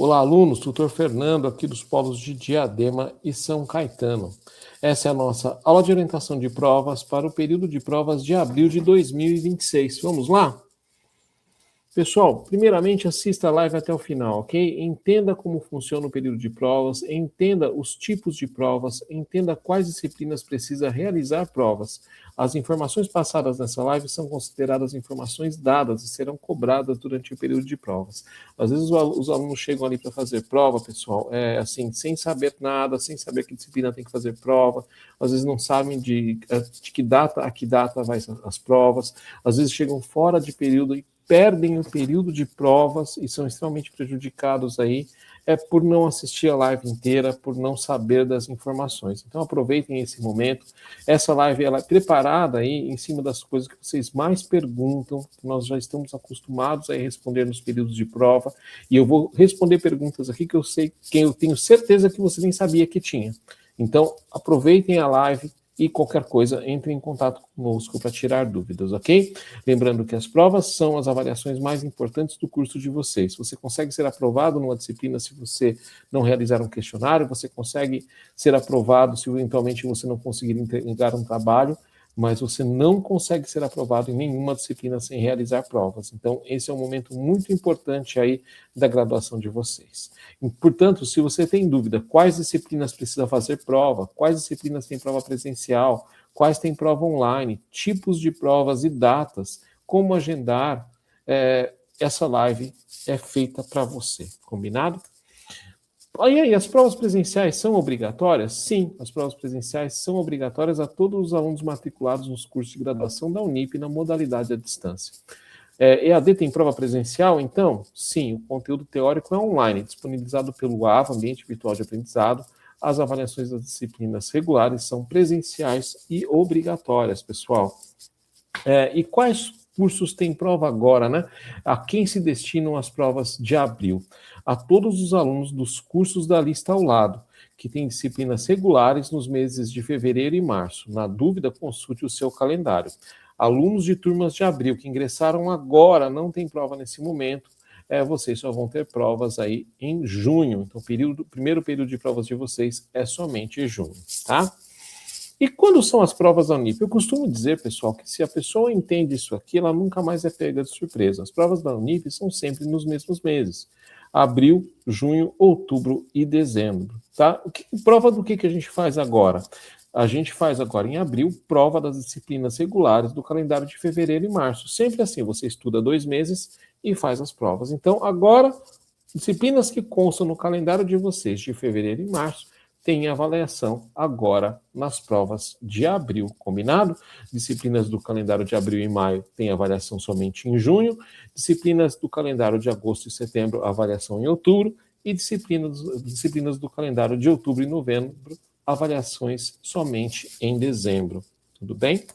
Olá, alunos, tutor Fernando, aqui dos polos de Diadema e São Caetano. Essa é a nossa aula de orientação de provas para o período de provas de abril de 2026. Vamos lá? Pessoal, primeiramente assista a live até o final, ok? Entenda como funciona o período de provas, entenda os tipos de provas, entenda quais disciplinas precisa realizar provas. As informações passadas nessa live são consideradas informações dadas e serão cobradas durante o período de provas. Às vezes os alunos chegam ali para fazer prova, pessoal, assim, sem saber nada, sem saber que disciplina tem que fazer prova, às vezes não sabem de que data a que data vai as provas, às vezes chegam fora de período e perdem o período de provas e são extremamente prejudicados aí por não assistir a live inteira, por não saber das informações. Então aproveitem esse momento. Essa live ela é preparada aí em cima das coisas que vocês mais perguntam, que nós já estamos acostumados a responder nos períodos de prova, e eu vou responder perguntas aqui que eu tenho certeza que você nem sabia que tinha. Então aproveitem a live, e qualquer coisa, entre em contato conosco para tirar dúvidas, ok? Lembrando que as provas são as avaliações mais importantes do curso de vocês. Você consegue ser aprovado numa disciplina se você não realizar um questionário, você consegue ser aprovado se eventualmente você não conseguir entregar um trabalho, mas você não consegue ser aprovado em nenhuma disciplina sem realizar provas. Então, esse é um momento muito importante aí da graduação de vocês. E, portanto, se você tem dúvida quais disciplinas precisa fazer prova, quais disciplinas tem prova presencial, quais tem prova online, tipos de provas e datas, como agendar, essa live é feita para você, combinado? E aí, as provas presenciais são obrigatórias? Sim, as provas presenciais são obrigatórias a todos os alunos matriculados nos cursos de graduação da Unip na modalidade à distância. EAD tem prova presencial? Então, sim, o conteúdo teórico é online, disponibilizado pelo AVA, Ambiente Virtual de Aprendizado. As avaliações das disciplinas regulares são presenciais e obrigatórias, pessoal. E quais cursos têm prova agora, né? A quem se destinam as provas de abril? A todos os alunos dos cursos da lista ao lado, que têm disciplinas regulares nos meses de fevereiro e março. Na dúvida, consulte o seu calendário. Alunos de turmas de abril que ingressaram agora, não tem prova nesse momento, vocês só vão ter provas aí em junho. Então, o primeiro período de provas de vocês é somente em junho, tá? E quando são as provas da Unip? Eu costumo dizer, pessoal, que se a pessoa entende isso aqui, ela nunca mais é pega de surpresa. As provas da Unip são sempre nos mesmos meses. Abril, junho, outubro e dezembro, tá? Prova do que a gente faz agora? A gente faz agora em abril prova das disciplinas regulares do calendário de fevereiro e março. Sempre assim, você estuda 2 meses e faz as provas. Então, agora, disciplinas que constam no calendário de vocês de fevereiro e março, tem avaliação agora nas provas de abril, combinado? Disciplinas do calendário de abril e maio tem avaliação somente em junho, disciplinas do calendário de agosto e setembro, avaliação em outubro, e disciplinas do calendário de outubro e novembro, avaliações somente em dezembro, tudo bem?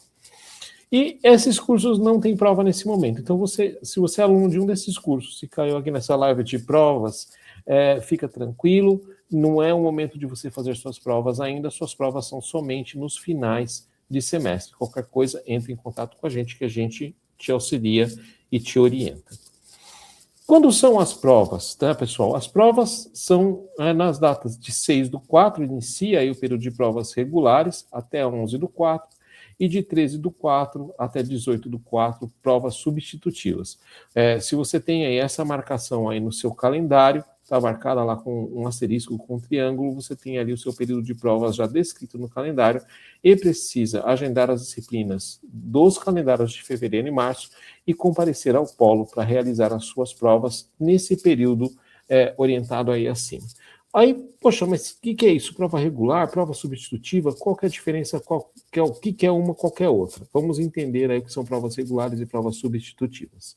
E esses cursos não têm prova nesse momento, então se você é aluno de um desses cursos, se caiu aqui nessa live de provas, fica tranquilo, não é o momento de você fazer suas provas ainda, suas provas são somente nos finais de semestre. Qualquer coisa, entre em contato com a gente, que a gente te auxilia e te orienta. Quando são as provas, tá, pessoal? As provas são nas datas de 6/4, inicia aí o período de provas regulares, até 11/4, e de 13/4 até 18/4, provas substitutivas. Se você tem aí essa marcação aí no seu calendário, está marcada lá com um asterisco, com um triângulo, você tem ali o seu período de provas já descrito no calendário e precisa agendar as disciplinas dos calendários de fevereiro e março e comparecer ao polo para realizar as suas provas nesse período orientado aí acima. Aí, poxa, mas o que é isso? Prova regular, prova substitutiva? Qual que é a diferença? O que é uma, qual que é outra? Vamos entender aí o que são provas regulares e provas substitutivas.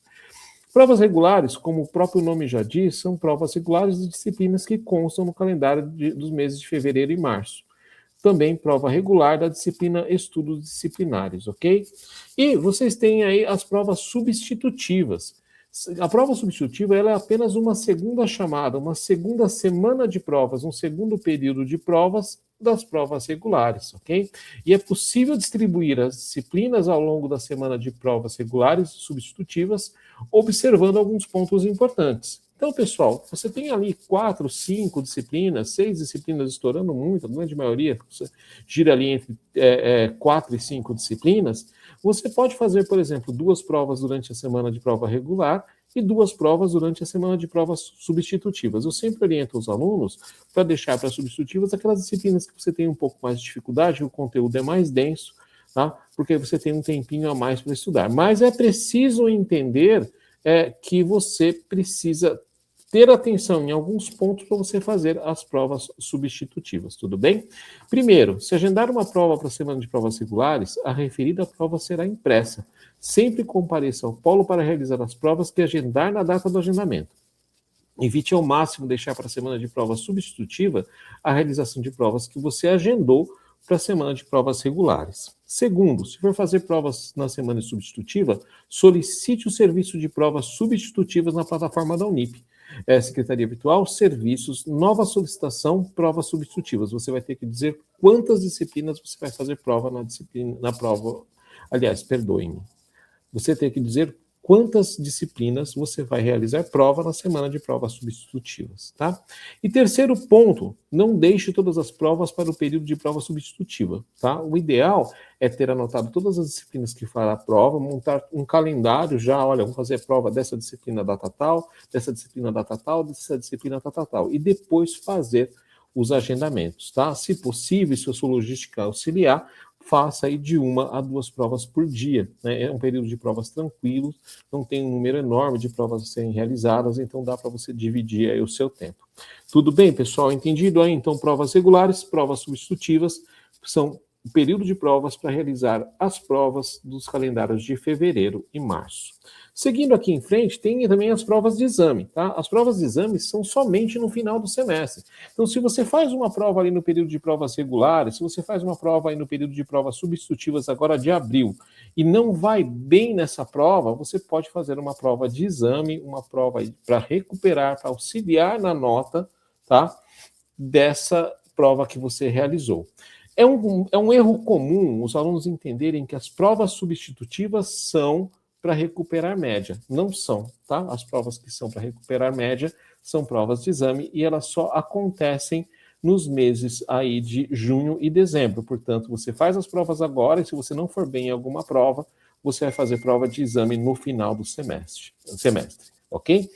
Provas regulares, como o próprio nome já diz, são provas regulares de disciplinas que constam no calendário dos meses de fevereiro e março. Também prova regular da disciplina Estudos Disciplinares, ok? E vocês têm aí as provas substitutivas. A prova substitutiva ela é apenas uma segunda chamada, uma segunda semana de provas, um segundo período de provas das provas regulares, ok? E é possível distribuir as disciplinas ao longo da semana de provas regulares substitutivas, observando alguns pontos importantes. Então, pessoal, você tem ali 4, 5 disciplinas, 6 disciplinas estourando muito, a grande maioria, você gira ali entre 4 e 5 disciplinas, você pode fazer, por exemplo, 2 provas durante a semana de prova regular e 2 provas durante a semana de provas substitutivas. Eu sempre oriento os alunos para deixar para substitutivas aquelas disciplinas que você tem um pouco mais de dificuldade, o conteúdo é mais denso, tá? Porque você tem um tempinho a mais para estudar. Mas é preciso entender que você precisa ter atenção em alguns pontos para você fazer as provas substitutivas, tudo bem? Primeiro, se agendar uma prova para a semana de provas regulares, a referida prova será impressa. Sempre compareça ao polo para realizar as provas que agendar na data do agendamento. Evite ao máximo deixar para a semana de prova substitutiva a realização de provas que você agendou para a semana de provas regulares. Segundo, se for fazer provas na semana substitutiva, solicite o serviço de provas substitutivas na plataforma da Unip. Secretaria Virtual, Serviços, Nova Solicitação, Provas Substitutivas. Você vai ter que dizer quantas disciplinas você vai fazer prova na prova. Aliás, perdoe-me. Você tem que dizer quantas disciplinas você vai realizar prova na semana de provas substitutivas, tá? E terceiro ponto, não deixe todas as provas para o período de prova substitutiva, tá? O ideal é ter anotado todas as disciplinas que fará a prova, montar um calendário já, olha, vamos fazer a prova dessa disciplina data tal, dessa disciplina data tal, dessa disciplina data tal, e depois fazer os agendamentos, tá? Se possível, se a sua logística auxiliar, faça aí de 1 a 2 provas por dia, né? É um período de provas tranquilo, não tem um número enorme de provas a serem realizadas, então dá para você dividir aí o seu tempo. Tudo bem, pessoal? Entendido aí? Então, provas regulares, provas substitutivas, são o período de provas para realizar as provas dos calendários de fevereiro e março. Seguindo aqui em frente, tem também as provas de exame, tá? As provas de exame são somente no final do semestre. Então, se você faz uma prova ali no período de provas regulares, se você faz uma prova aí no período de provas substitutivas agora de abril, e não vai bem nessa prova, você pode fazer uma prova de exame, uma prova para recuperar, para auxiliar na nota, tá? Dessa prova que você realizou. É um erro comum os alunos entenderem que as provas substitutivas são para recuperar média. Não são, tá? As provas que são para recuperar média são provas de exame e elas só acontecem nos meses aí de junho e dezembro. Portanto, você faz as provas agora e se você não for bem em alguma prova, você vai fazer prova de exame no final do semestre, ok?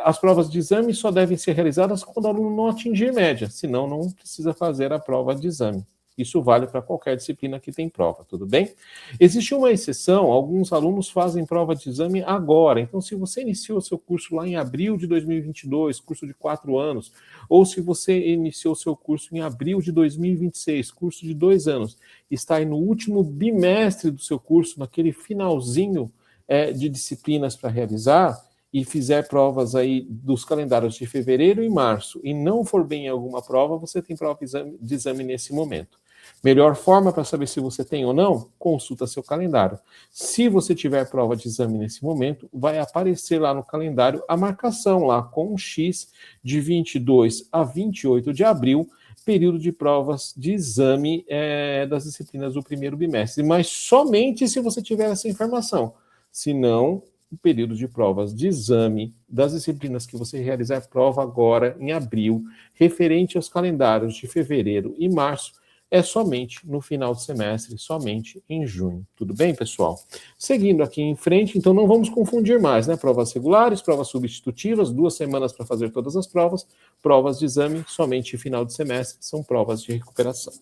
As provas de exame só devem ser realizadas quando o aluno não atingir média, senão não precisa fazer a prova de exame. Isso vale para qualquer disciplina que tem prova, tudo bem? Existe uma exceção, alguns alunos fazem prova de exame agora. Então, se você iniciou seu curso lá em abril de 2022, curso de 4 anos, ou se você iniciou seu curso em abril de 2026, curso de 2 anos, está aí no último bimestre do seu curso, naquele finalzinho de disciplinas para realizar, e fizer provas aí dos calendários de fevereiro e março, e não for bem em alguma prova, você tem prova de exame nesse momento. Melhor forma para saber se você tem ou não, consulta seu calendário. Se você tiver prova de exame nesse momento, vai aparecer lá no calendário a marcação lá com um X de 22 a 28 de abril, período de provas de exame das disciplinas do primeiro bimestre, mas somente se você tiver essa informação. Se não, o período de provas de exame das disciplinas que você realizar prova agora em abril, referente aos calendários de fevereiro e março, é somente no final do semestre, somente em junho. Tudo bem, pessoal? Seguindo aqui em frente, então não vamos confundir mais, né? Provas regulares, provas substitutivas, 2 semanas para fazer todas as provas de exame, somente final de semestre, são provas de recuperação.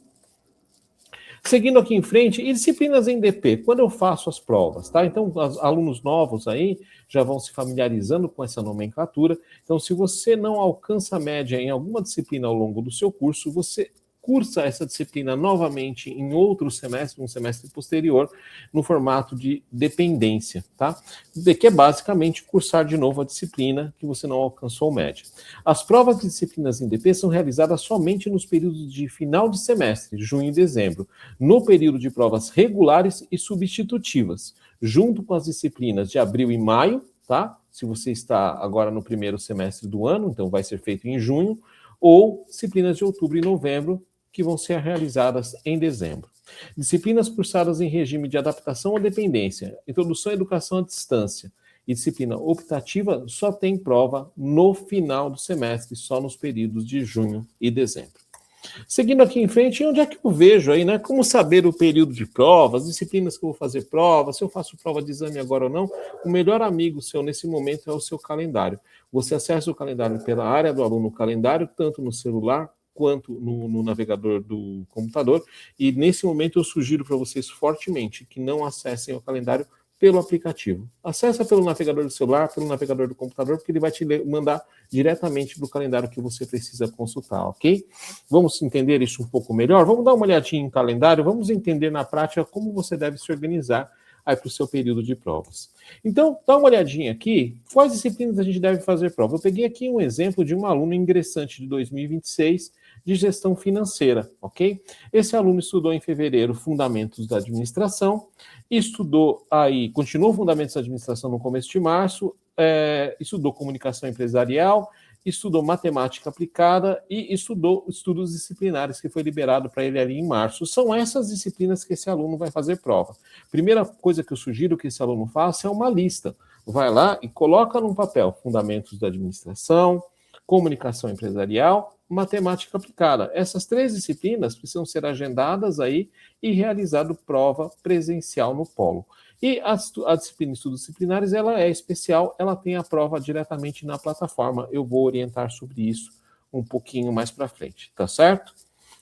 Seguindo aqui em frente, e disciplinas em DP, quando eu faço as provas, tá? Então, os alunos novos aí já vão se familiarizando com essa nomenclatura. Então, se você não alcança a média em alguma disciplina ao longo do seu curso, você cursa essa disciplina novamente em outro semestre, um semestre posterior, no formato de dependência, tá? Que é basicamente cursar de novo a disciplina que você não alcançou média. As provas de disciplinas em DP são realizadas somente nos períodos de final de semestre, junho e dezembro, no período de provas regulares e substitutivas, junto com as disciplinas de abril e maio, tá? Se você está agora no primeiro semestre do ano, então vai ser feito em junho, ou disciplinas de outubro e novembro, que vão ser realizadas em dezembro. Disciplinas cursadas em regime de adaptação ou dependência, introdução à educação à distância e disciplina optativa só tem prova no final do semestre, só nos períodos de junho e dezembro. Seguindo aqui em frente, onde é que eu vejo aí, né? Como saber o período de prova, as disciplinas que eu vou fazer prova, se eu faço prova de exame agora ou não. O melhor amigo seu nesse momento é o seu calendário. Você acessa o calendário pela área do aluno calendário, tanto no celular quanto no navegador do computador. E nesse momento eu sugiro para vocês fortemente que não acessem o calendário pelo aplicativo. Acessa pelo navegador do celular, pelo navegador do computador, porque ele vai te mandar diretamente para o calendário que você precisa consultar, ok? Vamos entender isso um pouco melhor? Vamos dar uma olhadinha em calendário, vamos entender na prática como você deve se organizar aí para o seu período de provas. Então, dá uma olhadinha aqui, quais disciplinas a gente deve fazer prova. Eu peguei aqui um exemplo de um aluno ingressante de 2026 de gestão financeira, ok? Esse aluno estudou em fevereiro Fundamentos da Administração, estudou aí, continuou Fundamentos da Administração no começo de março, estudou Comunicação Empresarial, estudou Matemática Aplicada e estudou Estudos Disciplinares, que foi liberado para ele ali em março. São essas disciplinas que esse aluno vai fazer prova. Primeira coisa que eu sugiro que esse aluno faça é uma lista. Vai lá e coloca num papel Fundamentos da Administração, Comunicação Empresarial, Matemática Aplicada. Essas 3 disciplinas precisam ser agendadas aí e realizado prova presencial no polo. E a disciplina de estudos disciplinares, ela é especial, ela tem a prova diretamente na plataforma. Eu vou orientar sobre isso um pouquinho mais para frente, tá certo?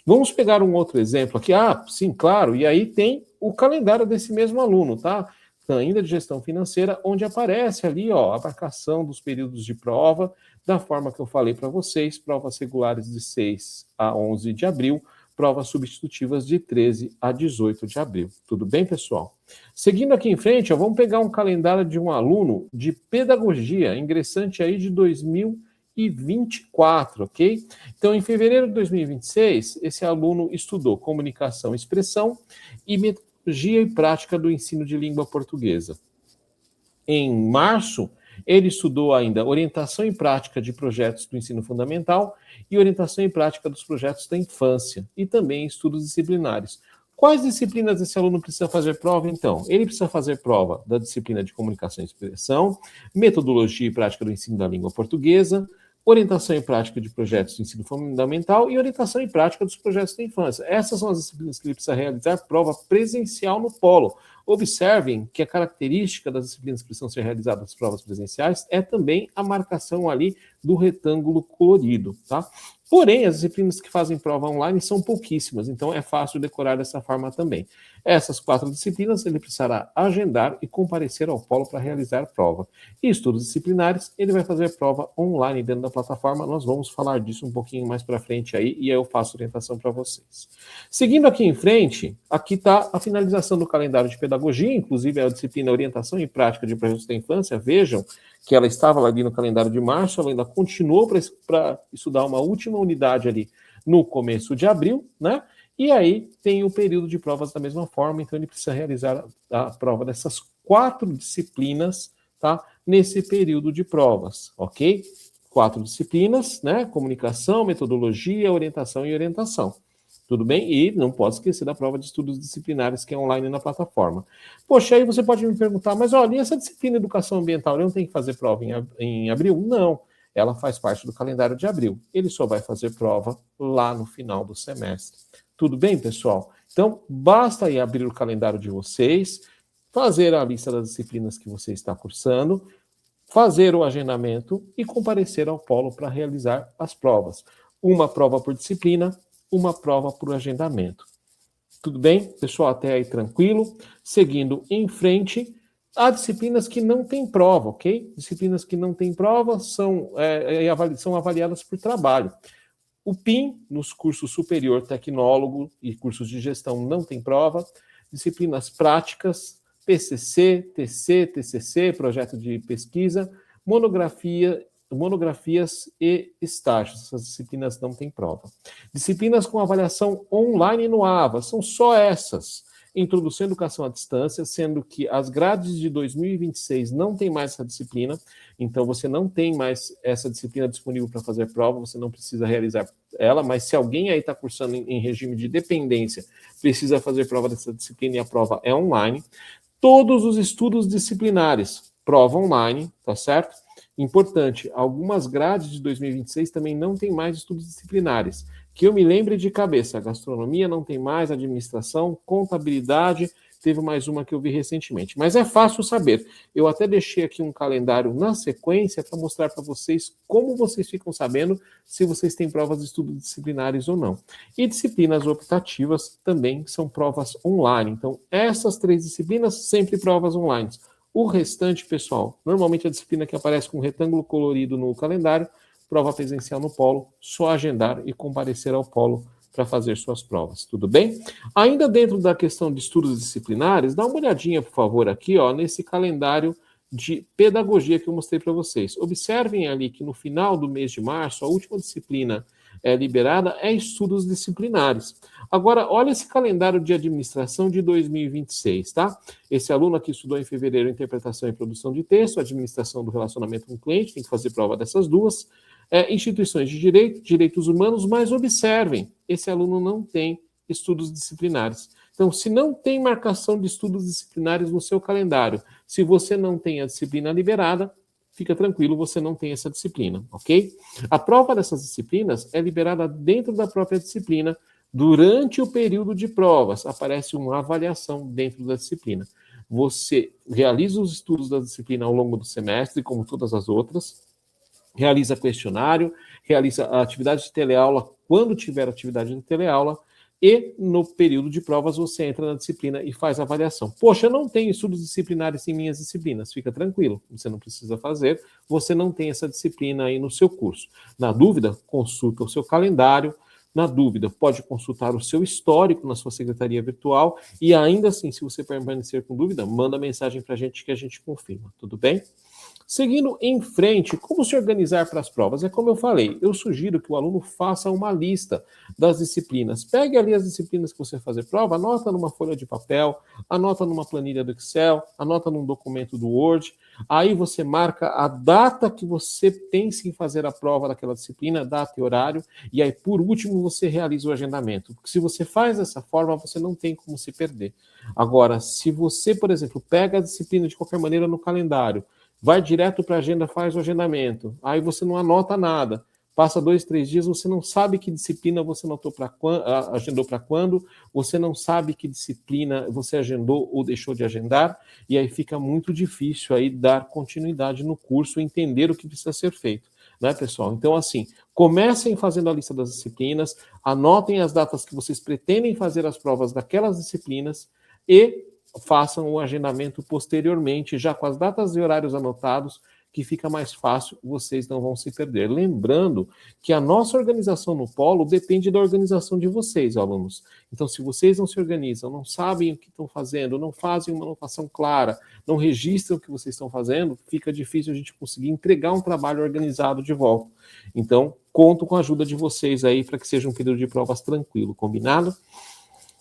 Vamos pegar um outro exemplo aqui. Ah, sim, claro, e aí tem o calendário desse mesmo aluno, tá? Ainda de gestão financeira, onde aparece ali, ó, a marcação dos períodos de prova, da forma que eu falei para vocês, provas regulares de 6 a 11 de abril, provas substitutivas de 13 a 18 de abril. Tudo bem, pessoal? Seguindo aqui em frente, ó, vamos pegar um calendário de um aluno de pedagogia, ingressante aí de 2024, ok? Então, em fevereiro de 2026, esse aluno estudou comunicação e expressão e metodologia e prática do ensino de língua portuguesa. Em março, ele estudou ainda orientação e prática de projetos do ensino fundamental e orientação e prática dos projetos da infância e também estudos disciplinares. Quais disciplinas esse aluno precisa fazer prova, então? Ele precisa fazer prova da disciplina de comunicação e expressão, metodologia e prática do ensino da língua portuguesa, orientação e prática de projetos do ensino fundamental e orientação e prática dos projetos da infância. Essas são as disciplinas que ele precisa realizar prova presencial no polo. Observem que a característica das disciplinas que precisam ser realizadas nas provas presenciais é também a marcação ali do retângulo colorido, tá? Porém, as disciplinas que fazem prova online são pouquíssimas, então é fácil decorar dessa forma também. Essas 4 disciplinas ele precisará agendar e comparecer ao polo para realizar prova. E estudos disciplinares, ele vai fazer prova online dentro da plataforma, nós vamos falar disso um pouquinho mais para frente aí, e aí eu faço orientação para vocês. Seguindo aqui em frente, aqui está a finalização do calendário de pedagogia, inclusive a disciplina Orientação e Prática de Projetos da Infância, vejam que ela estava ali no calendário de março, ela ainda continuou para estudar uma última unidade ali no começo de abril, né? E aí tem o período de provas da mesma forma, então ele precisa realizar a prova dessas 4 disciplinas, tá? Nesse período de provas, ok? 4 disciplinas, né? Comunicação, metodologia, orientação e orientação. Tudo bem? E não pode esquecer da prova de estudos disciplinares que é online na plataforma. Poxa, aí você pode me perguntar, mas olha, e essa disciplina de educação ambiental, ele não tem que fazer prova em abril? Não, ela faz parte do calendário de abril. Ele só vai fazer prova lá no final do semestre. Tudo bem, pessoal? Então, basta aí abrir o calendário de vocês, fazer a lista das disciplinas que você está cursando, fazer o agendamento e comparecer ao polo para realizar as provas. Uma prova por disciplina, uma prova por agendamento. Tudo bem? Pessoal, até aí tranquilo. Seguindo em frente, há disciplinas que não têm prova, ok? Disciplinas que não têm prova são avaliadas por trabalho. O PIM, nos cursos superior tecnólogo e cursos de gestão, não tem prova. Disciplinas práticas, PCC, TC, TCC, projeto de pesquisa, monografias e estágios. Essas disciplinas não têm prova. Disciplinas com avaliação online no AVA, são só essas. Introdução à Educação à Distância, sendo que as grades de 2026 não tem mais essa disciplina, então você não tem mais essa disciplina disponível para fazer prova, você não precisa realizar ela, mas se alguém aí está cursando em regime de dependência, precisa fazer prova dessa disciplina e a prova é online. Todos os estudos disciplinares, prova online, tá certo? Importante, algumas grades de 2026 também não tem mais estudos disciplinares. Que eu me lembre de cabeça, gastronomia não tem mais, administração, contabilidade, teve mais uma que eu vi recentemente. Mas é fácil saber. Eu até deixei aqui um calendário na sequência para mostrar para vocês como vocês ficam sabendo se vocês têm provas de estudos disciplinares ou não. E disciplinas optativas também são provas online. Então, essas 3 disciplinas, sempre provas online. O restante, pessoal, normalmente a disciplina que aparece com um retângulo colorido no calendário, prova presencial no polo, só agendar e comparecer ao polo para fazer suas provas, tudo bem? Ainda dentro da questão de estudos disciplinares, dá uma olhadinha, por favor, aqui, ó, nesse calendário de pedagogia que eu mostrei para vocês. Observem ali que no final do mês de março, a última disciplina liberada é estudos disciplinares. Agora, olha esse calendário de administração de 2026, tá? Esse aluno aqui estudou em fevereiro interpretação e produção de texto, administração do relacionamento com o cliente, tem que fazer prova dessas duas. Instituições de direito, direitos humanos, mas observem, esse aluno não tem estudos disciplinares. Então, se não tem marcação de estudos disciplinares no seu calendário, se você não tem a disciplina liberada, fica tranquilo, você não tem essa disciplina, ok? A prova dessas disciplinas é liberada dentro da própria disciplina. Durante o período de provas, aparece uma avaliação dentro da disciplina. Você realiza os estudos da disciplina ao longo do semestre, como todas as outras, realiza questionário, realiza a atividade de teleaula quando tiver atividade de teleaula, e no período de provas você entra na disciplina e faz a avaliação. Poxa, eu não tenho estudos disciplinares em minhas disciplinas. Fica tranquilo, você não precisa fazer, você não tem essa disciplina aí no seu curso. Na dúvida, consulta o seu calendário. Na dúvida, pode consultar o seu histórico na sua secretaria virtual e ainda assim, se você permanecer com dúvida, manda mensagem para a gente que a gente confirma, tudo bem? Seguindo em frente, como se organizar para as provas? É como eu falei, eu sugiro que o aluno faça uma lista das disciplinas. Pegue ali as disciplinas que você vai fazer prova, anota numa folha de papel, anota numa planilha do Excel, anota num documento do Word. Aí você marca a data que você pensa em fazer a prova daquela disciplina, data e horário, e aí, por último, você realiza o agendamento. Porque se você faz dessa forma, você não tem como se perder. Agora, se você, por exemplo, pega a disciplina de qualquer maneira no calendário, vai direto para a agenda, faz o agendamento. Aí você não anota nada. Passa 2, 3 dias, você não sabe que disciplina você agendou para quando, você não sabe que disciplina você agendou ou deixou de agendar, e aí fica muito difícil aí dar continuidade no curso, entender o que precisa ser feito, né, pessoal? Então, assim, comecem fazendo a lista das disciplinas, anotem as datas que vocês pretendem fazer as provas daquelas disciplinas e façam o agendamento posteriormente, já com as datas e horários anotados, que fica mais fácil, vocês não vão se perder. Lembrando que a nossa organização no polo depende da organização de vocês, alunos. Então, se vocês não se organizam, não sabem o que estão fazendo, não fazem uma anotação clara, não registram o que vocês estão fazendo, fica difícil a gente conseguir entregar um trabalho organizado de volta. Então, conto com a ajuda de vocês aí para que seja um período de provas tranquilo, combinado?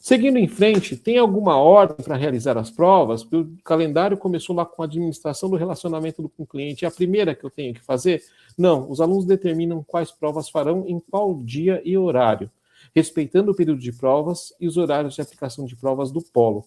Seguindo em frente, tem alguma ordem para realizar as provas? O calendário começou lá com a administração do relacionamento com o cliente. É a primeira que eu tenho que fazer? Não, os alunos determinam quais provas farão em qual dia e horário, respeitando o período de provas e os horários de aplicação de provas do polo.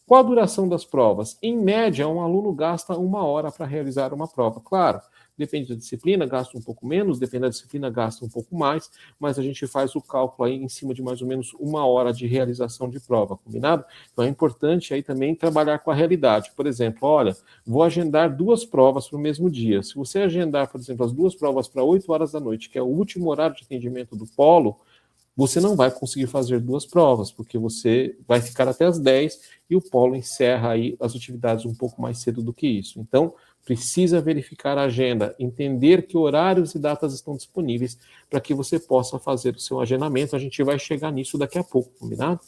Qual a duração das provas? Em média, um aluno gasta 1 hora para realizar uma prova. Claro, depende da disciplina, gasta um pouco menos, depende da disciplina, gasta um pouco mais, mas a gente faz o cálculo aí em cima de mais ou menos 1 hora de realização de prova, combinado? Então é importante aí também trabalhar com a realidade. Por exemplo, olha, vou agendar 2 provas para o mesmo dia. Se você agendar, por exemplo, as 2 provas para 8 horas da noite, que é o último horário de atendimento do polo, você não vai conseguir fazer 2 provas, porque você vai ficar até as 10 e o polo encerra aí as atividades um pouco mais cedo do que isso. Então, precisa verificar a agenda, entender que horários e datas estão disponíveis para que você possa fazer o seu agendamento. A gente vai chegar nisso daqui a pouco, combinado?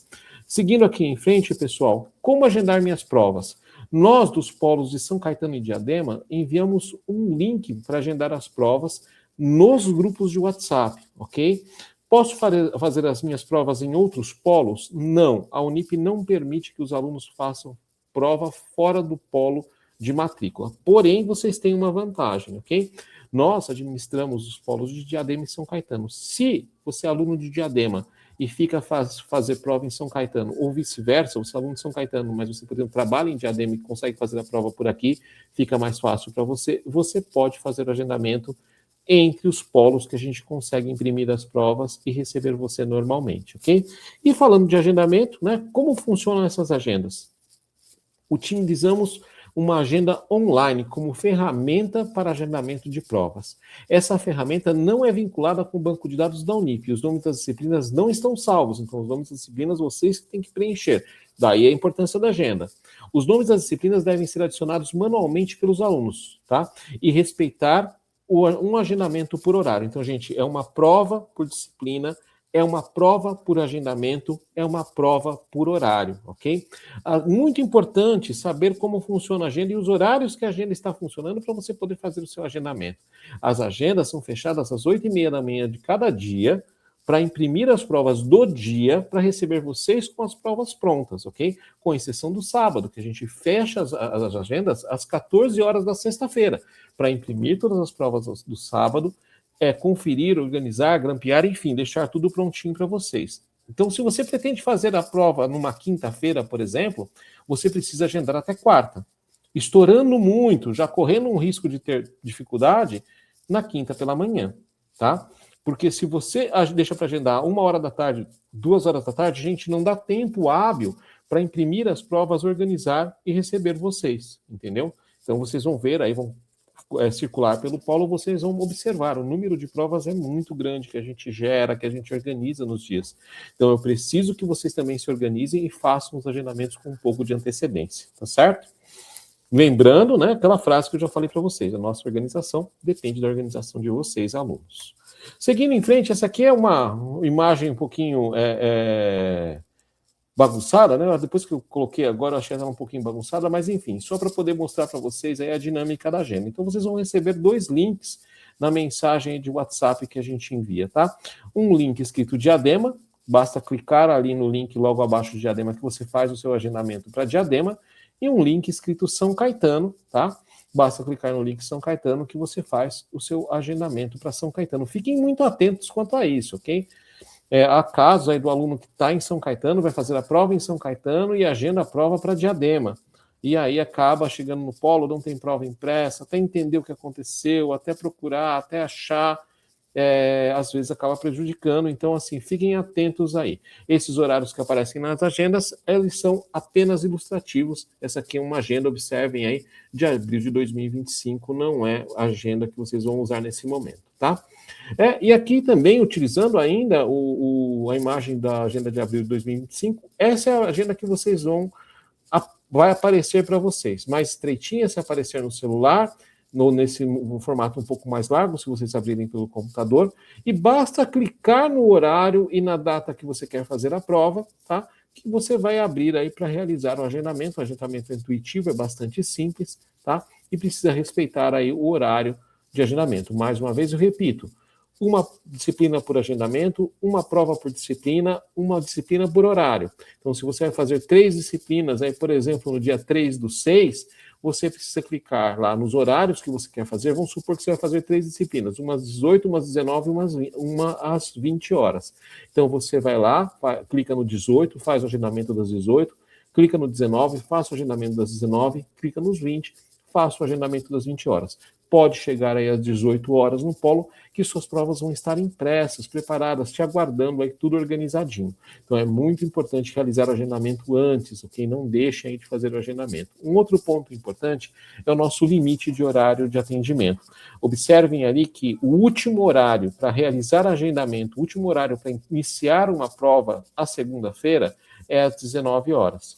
Seguindo aqui em frente, pessoal, como agendar minhas provas? Nós, dos polos de São Caetano e Diadema, enviamos um link para agendar as provas nos grupos de WhatsApp, ok? Posso fazer as minhas provas em outros polos? Não. A Unip não permite que os alunos façam prova fora do polo de matrícula. Porém, vocês têm uma vantagem, ok? Nós administramos os polos de Diadema e São Caetano. Se você é aluno de Diadema e fica fazer prova em São Caetano, ou vice-versa, você é aluno de São Caetano, mas você, por exemplo, trabalha em Diadema e consegue fazer a prova por aqui, fica mais fácil para você, você pode fazer o agendamento entre os polos que a gente consegue imprimir as provas e receber você normalmente, ok? E falando de agendamento, né, como funcionam essas agendas? Utilizamos uma agenda online como ferramenta para agendamento de provas. Essa ferramenta não é vinculada com o banco de dados da Unip. Os nomes das disciplinas não estão salvos, então os nomes das disciplinas vocês têm que preencher. Daí a importância da agenda. Os nomes das disciplinas devem ser adicionados manualmente pelos alunos, tá? E respeitar um agendamento por horário. Então, gente, é uma prova por disciplina, é uma prova por agendamento, é uma prova por horário, ok? Muito importante saber como funciona a agenda e os horários que a agenda está funcionando para você poder fazer o seu agendamento. As agendas são fechadas às 8h30 da manhã de cada dia, para imprimir as provas do dia, para receber vocês com as provas prontas, ok? Com exceção do sábado, que a gente fecha as agendas às 14 horas da sexta-feira, para imprimir todas as provas do sábado, conferir, organizar, grampear, enfim, deixar tudo prontinho para vocês. Então, se você pretende fazer a prova numa quinta-feira, por exemplo, você precisa agendar até quarta. Estourando muito, já correndo um risco de ter dificuldade, na quinta pela manhã, tá? Porque se você deixa para agendar 1h da tarde, 2h da tarde, gente, não dá tempo hábil para imprimir as provas, organizar e receber vocês, entendeu? Então vocês vão ver, aí vão circular pelo polo, vocês vão observar, o número de provas é muito grande que a gente gera, que a gente organiza nos dias. Então eu preciso que vocês também se organizem e façam os agendamentos com um pouco de antecedência, tá certo? Lembrando, né, aquela frase que eu já falei para vocês, a nossa organização depende da organização de vocês, alunos. Seguindo em frente, essa aqui é uma imagem um pouquinho bagunçada, né? Depois que eu coloquei agora, eu achei ela um pouquinho bagunçada, mas enfim, só para poder mostrar para vocês aí a dinâmica da agenda. Então, vocês vão receber 2 links na mensagem de WhatsApp que a gente envia, tá? Um link escrito Diadema, basta clicar ali no link logo abaixo de Diadema que você faz o seu agendamento para Diadema, e um link escrito São Caetano, tá? Basta clicar no link São Caetano que você faz o seu agendamento para São Caetano. Fiquem muito atentos quanto a isso, ok? Há casos aí do aluno que está em São Caetano, vai fazer a prova em São Caetano e agenda a prova para Diadema. E aí acaba chegando no polo, não tem prova impressa, até entender o que aconteceu, até procurar, até achar, às vezes acaba prejudicando. Então, assim, fiquem atentos aí. Esses horários que aparecem nas agendas, eles são apenas ilustrativos. Essa aqui é uma agenda, observem aí, de abril de 2025, não é a agenda que vocês vão usar nesse momento, tá? E aqui também, utilizando ainda a imagem da agenda de abril de 2025, essa é a agenda que vocês vai aparecer para vocês. Mais estreitinha, se aparecer no celular, nesse formato um pouco mais largo, se vocês abrirem pelo computador, e basta clicar no horário e na data que você quer fazer a prova, tá? Que você vai abrir aí para realizar o agendamento. O agendamento intuitivo é bastante simples, tá? E precisa respeitar aí o horário de agendamento. Mais uma vez, eu repito, uma disciplina por agendamento, uma prova por disciplina, uma disciplina por horário. Então, se você vai fazer 3 disciplinas, aí, por exemplo, no dia 3/6, você precisa clicar lá nos horários que você quer fazer. Vamos supor que você vai fazer 3 disciplinas, umas 18, umas 19, uma às 20 horas. Então, você vai lá, clica no 18, faz o agendamento das 18, clica no 19, faça o agendamento das 19, clica nos 20, faça o agendamento das 20 horas. Pode chegar aí às 18 horas no polo, que suas provas vão estar impressas, preparadas, te aguardando aí, tudo organizadinho. Então é muito importante realizar o agendamento antes, ok? Não deixem aí de fazer o agendamento. Um outro ponto importante é o nosso limite de horário de atendimento. Observem ali que o último horário para realizar agendamento, o último horário para iniciar uma prova à segunda-feira é às 19 horas.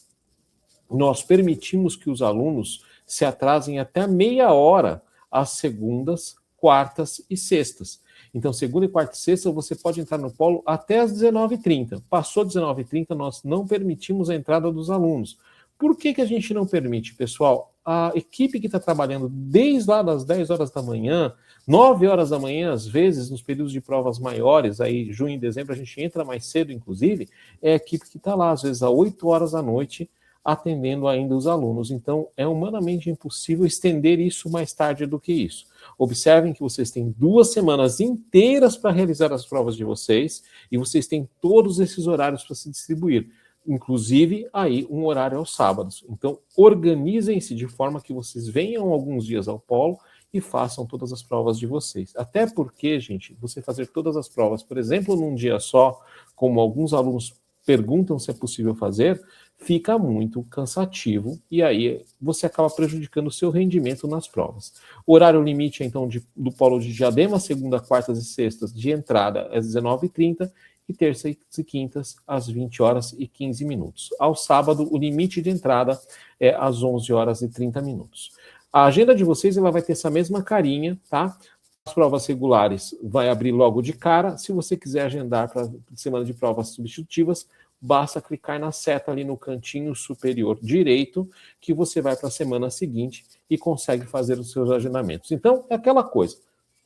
Nós permitimos que os alunos se atrasem até meia hora às segundas, quartas e sextas. Então, segunda, quarta e sexta, você pode entrar no polo até às 19h30. Passou 19h30, nós não permitimos a entrada dos alunos. Por que a gente não permite, pessoal? A equipe que está trabalhando desde lá das 10 horas da manhã, 9 horas da manhã, às vezes, nos períodos de provas maiores, aí junho e dezembro a gente entra mais cedo, inclusive, é a equipe que está lá, às vezes, às 8 horas da noite, atendendo ainda os alunos. Então, é humanamente impossível estender isso mais tarde do que isso. Observem que vocês têm 2 semanas inteiras para realizar as provas de vocês e vocês têm todos esses horários para se distribuir. Inclusive, aí, um horário aos sábados. Então, organizem-se de forma que vocês venham alguns dias ao polo e façam todas as provas de vocês. Até porque, gente, você fazer todas as provas, por exemplo, num dia só, como alguns alunos perguntam se é possível fazer, fica muito cansativo e aí você acaba prejudicando o seu rendimento nas provas. O horário limite, então, do polo de Diadema, segunda, quartas e sextas, de entrada é às 19h30 e terças e quintas às 20 horas e 15 minutos. Ao sábado, o limite de entrada é às 11 horas e 30 minutos. A agenda de vocês ela vai ter essa mesma carinha, tá? As provas regulares vai abrir logo de cara. Se você quiser agendar para semana de provas substitutivas, basta clicar na seta ali no cantinho superior direito, que você vai para a semana seguinte e consegue fazer os seus agendamentos. Então, é aquela coisa.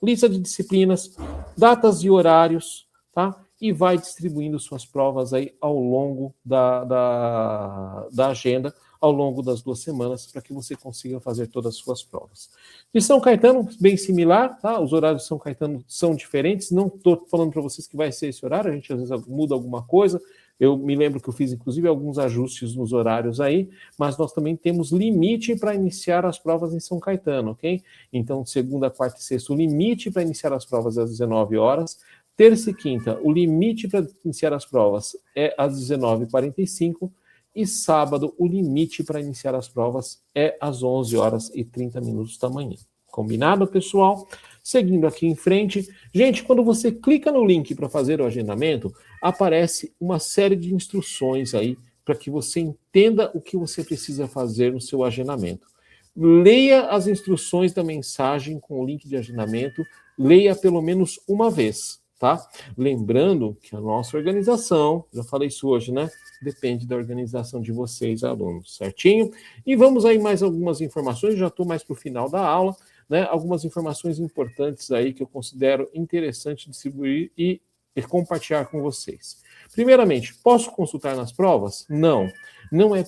Lista de disciplinas, datas e horários, tá? E vai distribuindo suas provas aí ao longo da agenda, ao longo das 2 semanas, para que você consiga fazer todas as suas provas. De São Caetano, bem similar, tá? Os horários de São Caetano são diferentes, não estou falando para vocês que vai ser esse horário, a gente às vezes muda alguma coisa, eu me lembro que eu fiz, inclusive, alguns ajustes nos horários aí, mas nós também temos limite para iniciar as provas em São Caetano, ok? Então, segunda, quarta e sexta, o limite para iniciar as provas é às 19 horas. Terça e quinta, o limite para iniciar as provas é às 19h45. E sábado, o limite para iniciar as provas é às 11 horas e 30 minutos da manhã. Combinado, pessoal? Seguindo aqui em frente. Gente, quando você clica no link para fazer o agendamento, aparece uma série de instruções aí para que você entenda o que você precisa fazer no seu agendamento. Leia as instruções da mensagem com o link de agendamento, leia pelo menos uma vez, tá? Lembrando que a nossa organização, já falei isso hoje, né? Depende da organização de vocês, alunos, certinho? E vamos aí mais algumas informações, já estou mais para o final da aula, né? Algumas informações importantes aí que eu considero interessante distribuir e compartilhar com vocês. Primeiramente, posso consultar nas provas? Não. Não é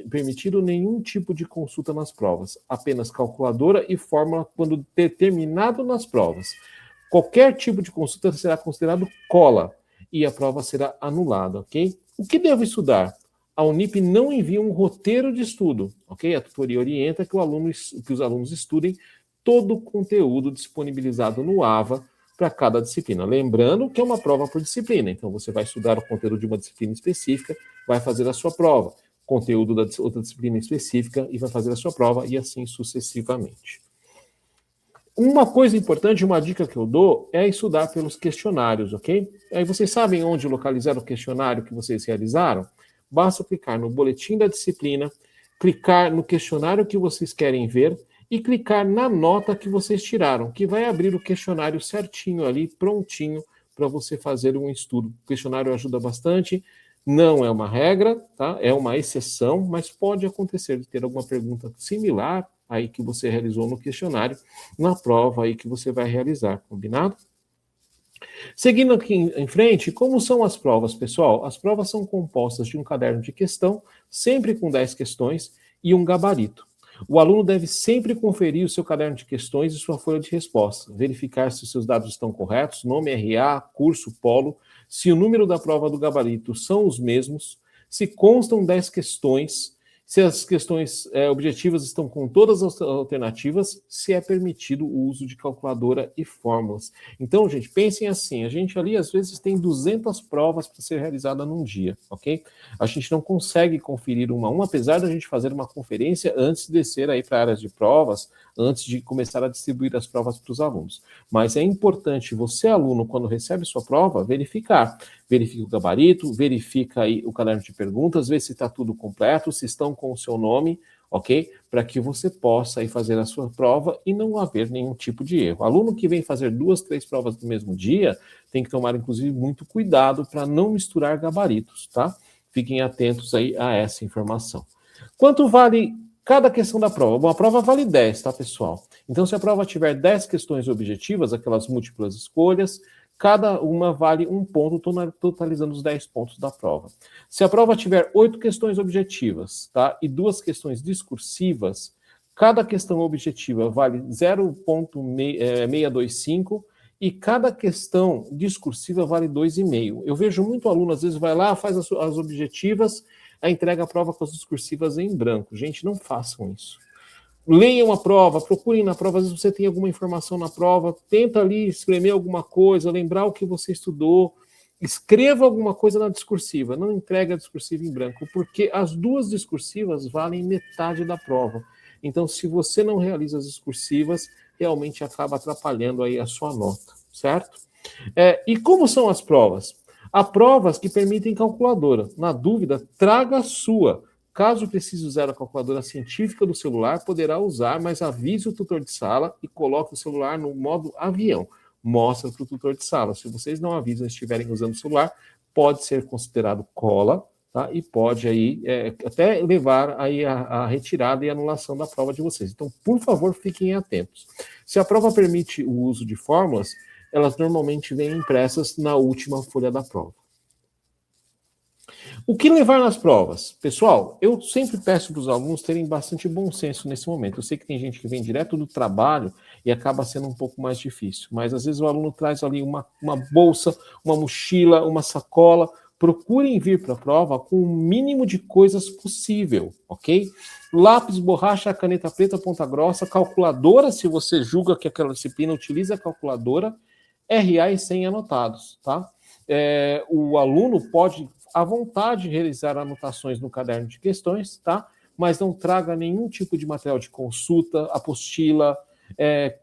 permitido nenhum tipo de consulta nas provas, apenas calculadora e fórmula quando determinado nas provas. Qualquer tipo de consulta será considerado cola e a prova será anulada, ok? O que devo estudar? A Unip não envia um roteiro de estudo, ok? A tutoria orienta que os alunos estudem todo o conteúdo disponibilizado no AVA para cada disciplina. Lembrando que é uma prova por disciplina, então você vai estudar o conteúdo de uma disciplina específica, vai fazer a sua prova, conteúdo da outra disciplina específica e vai fazer a sua prova e assim sucessivamente. Uma coisa importante, uma dica que eu dou é estudar pelos questionários, ok? Aí vocês sabem onde localizar o questionário que vocês realizaram? Basta clicar no boletim da disciplina, clicar no questionário que vocês querem ver e clicar na nota que vocês tiraram, que vai abrir o questionário certinho ali, prontinho, para você fazer um estudo. O questionário ajuda bastante, não é uma regra, tá? É uma exceção, mas pode acontecer de ter alguma pergunta similar aí que você realizou no questionário, na prova aí que você vai realizar, combinado? Seguindo aqui em frente, como são as provas, pessoal? As provas são compostas de um caderno de questão, sempre com 10 questões, e um gabarito. O aluno deve sempre conferir o seu caderno de questões e sua folha de resposta, verificar se os seus dados estão corretos, nome, RA, curso, polo, se o número da prova do gabarito são os mesmos, se constam 10 questões, se as questões objetivas estão com todas as alternativas, se é permitido o uso de calculadora e fórmulas. Então, gente, pensem assim, a gente ali às vezes tem 200 provas para ser realizada num dia, ok? A gente não consegue conferir uma a uma, apesar da gente fazer uma conferência antes de descer aí para áreas de provas, antes de começar a distribuir as provas para os alunos. Mas é importante você, aluno, quando recebe sua prova, verifica o gabarito, verifica aí o caderno de perguntas, vê se está tudo completo, se estão com o seu nome, ok? Para que você possa aí fazer a sua prova e não haver nenhum tipo de erro. Aluno que vem fazer 2, 3 provas no mesmo dia, tem que tomar, inclusive, muito cuidado para não misturar gabaritos, tá? Fiquem atentos aí a essa informação. Quanto vale cada questão da prova? Bom, a prova vale 10, tá, pessoal? Então, se a prova tiver 10 questões objetivas, aquelas múltiplas escolhas, cada uma vale 1 ponto, totalizando os 10 pontos da prova. Se a prova tiver 8 questões objetivas, tá, e 2 questões discursivas, Cada questão objetiva vale 0,625 e cada questão discursiva vale 2,5. Eu vejo muito aluno, às vezes, vai lá, faz as objetivas, entrega a prova com as discursivas em branco. Gente, não façam isso. Leiam a prova, procurem na prova, às vezes você tem alguma informação na prova, tenta ali espremer alguma coisa, lembrar o que você estudou, escreva alguma coisa na discursiva, não entregue a discursiva em branco, porque as duas discursivas valem metade da prova. Então, se você não realiza as discursivas, realmente acaba atrapalhando aí a sua nota, certo? E como são as provas? Há provas que permitem calculadora. Na dúvida, traga a sua. Caso precise usar a calculadora científica do celular, poderá usar, mas avise o tutor de sala e coloque o celular no modo avião. Mostra para o tutor de sala. Se vocês não avisam e estiverem usando o celular, pode ser considerado cola, tá? E pode aí até levar aí a retirada e anulação da prova de vocês. Então, por favor, fiquem atentos. Se a prova permite o uso de fórmulas, elas normalmente vêm impressas na última folha da prova. O que levar nas provas? Pessoal, eu sempre peço para os alunos terem bastante bom senso nesse momento. Eu sei que tem gente que vem direto do trabalho e acaba sendo um pouco mais difícil, mas às vezes o aluno traz ali uma bolsa, uma mochila, uma sacola. Procurem vir para a prova com o mínimo de coisas possível, ok? Lápis, borracha, caneta preta, ponta grossa, calculadora, se você julga que aquela disciplina utiliza a calculadora, RA e 100 anotados, tá? O aluno pode, à vontade, realizar anotações no caderno de questões, tá? Mas não traga nenhum tipo de material de consulta, apostila,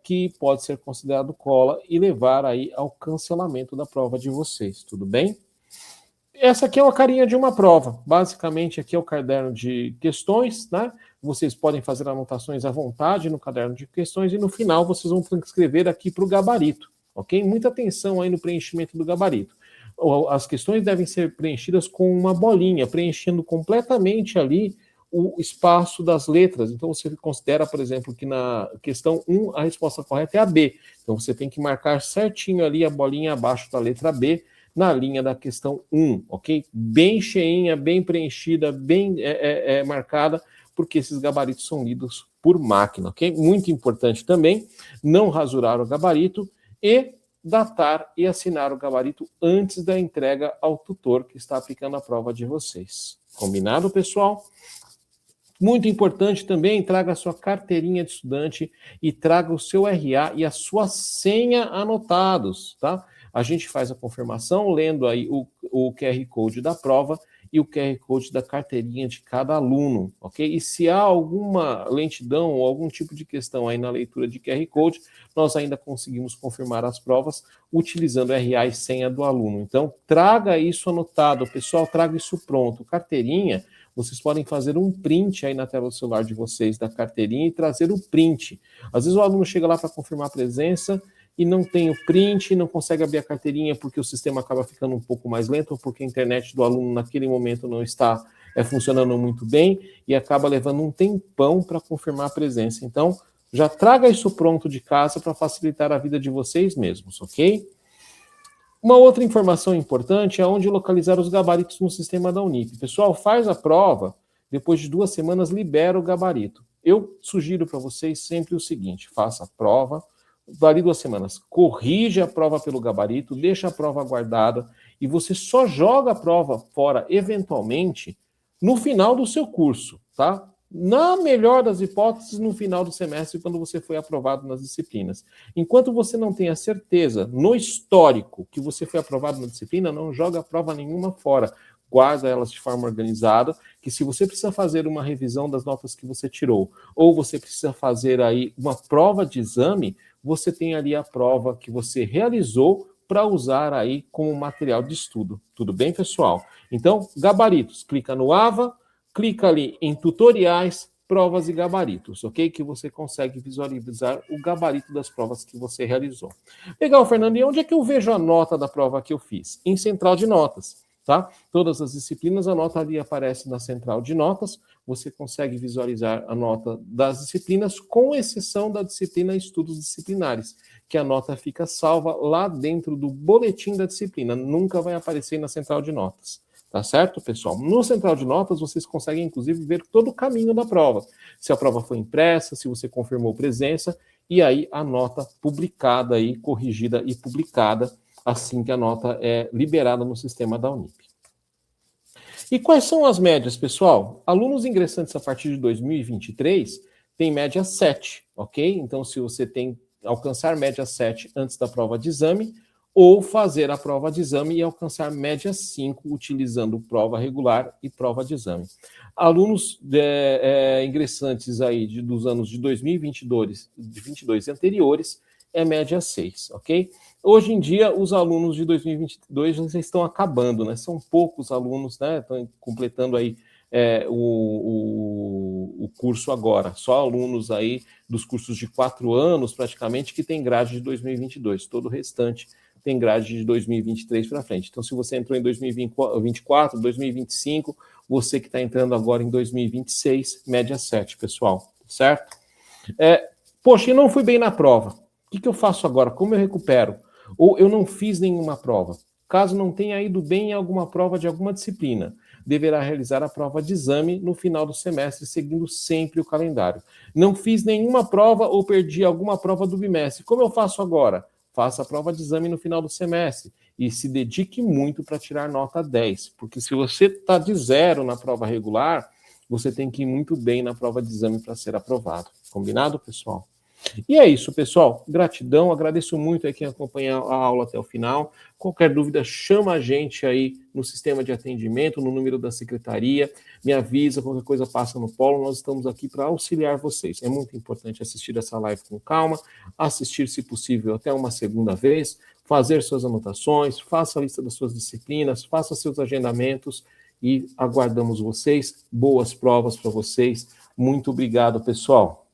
que pode ser considerado cola e levar aí ao cancelamento da prova de vocês, tudo bem? Essa aqui é uma carinha de uma prova. Basicamente, aqui é o caderno de questões, né? Vocês podem fazer anotações à vontade no caderno de questões e no final vocês vão transcrever aqui para o gabarito, ok? Muita atenção aí no preenchimento do gabarito. As questões devem ser preenchidas com uma bolinha, preenchendo completamente ali o espaço das letras. Então, você considera, por exemplo, que na questão 1 a resposta correta é a B. Então, você tem que marcar certinho ali a bolinha abaixo da letra B, na linha da questão 1, ok? Bem cheinha, bem preenchida, bem marcada, porque esses gabaritos são lidos por máquina, ok? Muito importante também não rasurar o gabarito e datar e assinar o gabarito antes da entrega ao tutor que está aplicando a prova de vocês. Combinado, pessoal? Muito importante também, traga a sua carteirinha de estudante e traga o seu RA e a sua senha anotados, tá? A gente faz a confirmação lendo aí o QR Code da prova e o QR Code da carteirinha de cada aluno, ok? E se há alguma lentidão ou algum tipo de questão aí na leitura de QR Code, nós ainda conseguimos confirmar as provas utilizando RA e senha do aluno. Então, traga isso anotado, pessoal, traga isso pronto. Carteirinha, vocês podem fazer um print aí na tela do celular de vocês da carteirinha e trazer o print. Às vezes o aluno chega lá para confirmar a presença e não tem o print, não consegue abrir a carteirinha porque o sistema acaba ficando um pouco mais lento, ou porque a internet do aluno naquele momento não está funcionando muito bem e acaba levando um tempão para confirmar a presença. Então, já traga isso pronto de casa para facilitar a vida de vocês mesmos, ok? Uma outra informação importante é onde localizar os gabaritos no sistema da Unip. Pessoal, faz a prova, depois de 2 semanas libera o gabarito. Eu sugiro para vocês sempre o seguinte, faça a prova, vale 2 semanas, corrige a prova pelo gabarito, deixa a prova guardada e você só joga a prova fora, eventualmente, no final do seu curso, tá? Na melhor das hipóteses, no final do semestre, quando você foi aprovado nas disciplinas. Enquanto você não tem a certeza, no histórico, que você foi aprovado na disciplina, não joga a prova nenhuma fora. Guarda elas de forma organizada, que se você precisa fazer uma revisão das notas que você tirou, ou você precisa fazer aí uma prova de exame, você tem ali a prova que você realizou para usar aí como material de estudo. Tudo bem, pessoal? Então, gabaritos, clica no AVA, clica ali em tutoriais, provas e gabaritos, ok? Que você consegue visualizar o gabarito das provas que você realizou. Legal, Fernando, e onde é que eu vejo a nota da prova que eu fiz? Em central de notas, tá? Todas as disciplinas, a nota ali aparece na central de notas, você consegue visualizar a nota das disciplinas, com exceção da disciplina Estudos Disciplinares, que a nota fica salva lá dentro do boletim da disciplina, nunca vai aparecer na central de notas. Tá certo, pessoal? No Central de Notas, vocês conseguem, inclusive, ver todo o caminho da prova. Se a prova foi impressa, se você confirmou presença, e aí a nota publicada aí, corrigida e publicada, assim que a nota é liberada no sistema da Unip. E quais são as médias, pessoal? Alunos ingressantes a partir de 2023 têm média 7, ok? Então, se você tem alcançar média 7 antes da prova de exame, ou fazer a prova de exame e alcançar média 5 utilizando prova regular e prova de exame. Alunos ingressantes aí dos anos de 2022 e anteriores é média 6, ok? Hoje em dia, os alunos de 2022 já estão acabando, né? São poucos alunos, né? Estão completando aí o curso agora. Só alunos aí dos cursos de 4 anos, praticamente, que tem grade de 2022. Todo o restante tem grade de 2023 para frente. Então, se você entrou em 2024, 2025, você que está entrando agora em 2026, média 7, pessoal, certo? Poxa, eu não fui bem na prova. O que eu faço agora? Como eu recupero? Ou eu não fiz nenhuma prova. Caso não tenha ido bem em alguma prova de alguma disciplina, deverá realizar a prova de exame no final do semestre, seguindo sempre o calendário. Não fiz nenhuma prova ou perdi alguma prova do bimestre. Como eu faço agora? Faça a prova de exame no final do semestre e se dedique muito para tirar nota 10, porque se você está de 0 na prova regular, você tem que ir muito bem na prova de exame para ser aprovado. Combinado, pessoal? E é isso, pessoal. Gratidão, agradeço muito a quem acompanha a aula até o final. Qualquer dúvida, chama a gente aí no sistema de atendimento, no número da secretaria, me avisa, qualquer coisa passa no polo, nós estamos aqui para auxiliar vocês. É muito importante assistir essa live com calma, assistir, se possível, até uma segunda vez, fazer suas anotações, faça a lista das suas disciplinas, faça seus agendamentos e aguardamos vocês. Boas provas para vocês. Muito obrigado, pessoal.